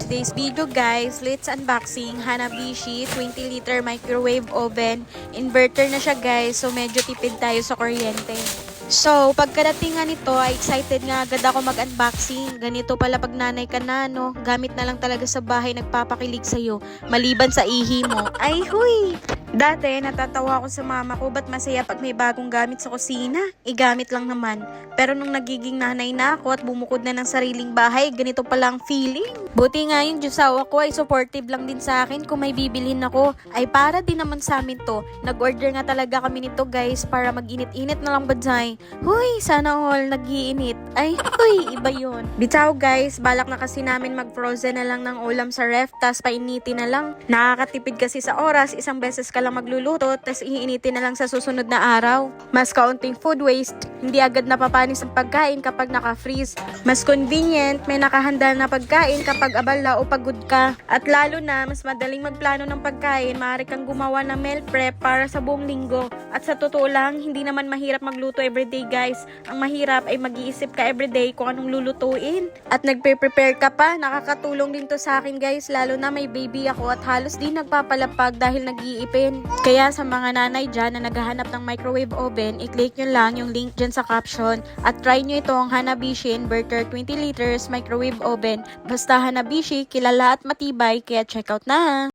today's video guys, let's unboxing Hanabishi 20-liter microwave oven. Inverter na siya guys, so medyo tipid tayo sa kuryente. So, pagkadating nga nito, ay excited nga agad ako mag-unboxing. Ganito pala pag nanay ka na, no? Gamit na lang talaga sa bahay, nagpapakilig sa'yo. Maliban sa ihi mo. Ay, huy! Dati, natatawa ako sa mama ko, ba't masaya pag may bagong gamit sa kusina? Igamit lang naman. Pero nung nagiging nanay na ako at bumukod na ng sariling bahay, ganito pala ang feeling. Buti nga yung Diyosawa ko ay supportive lang din sa akin kung may bibilhin ako. Ay para din naman sa amin to. Nag-order nga talaga kami nito guys para mag-init-init na lang badsay. Huy, sana all nag-iinit. Ay, huy, iba yun. Bitaw guys, balak na kasi namin mag-frozen na lang ng ulam sa ref, tas painitin na lang. Nakakatipid kasi sa oras, isang beses ka lang magluluto, tas iinitin na lang sa susunod na araw. Mas kaunting food waste, hindi agad napapanis ang pagkain kapag naka-freeze. Mas convenient, may nakahanda na pagkain kapag abala o pagod ka. At lalo na, mas madaling magplano ng pagkain, maaari kang gumawa ng meal prep para sa buong linggo. At sa totoo lang, hindi naman mahirap magluto everyday guys. Ang mahirap ay mag-iisip ka everyday kung anong lulutuin. At nagpe-prepare ka pa, nakakatulong din to sa akin guys, lalo na may baby ako at halos di nagpapalapag dahil nag-iipin. Kaya sa mga nanay dyan na naghahanap ng microwave oven, i-click nyo lang yung link dyan sa caption at try nyo itong Hanabishi Inverter 20 liters microwave oven. Basta Hanabishi, kilala at matibay, kaya check out na!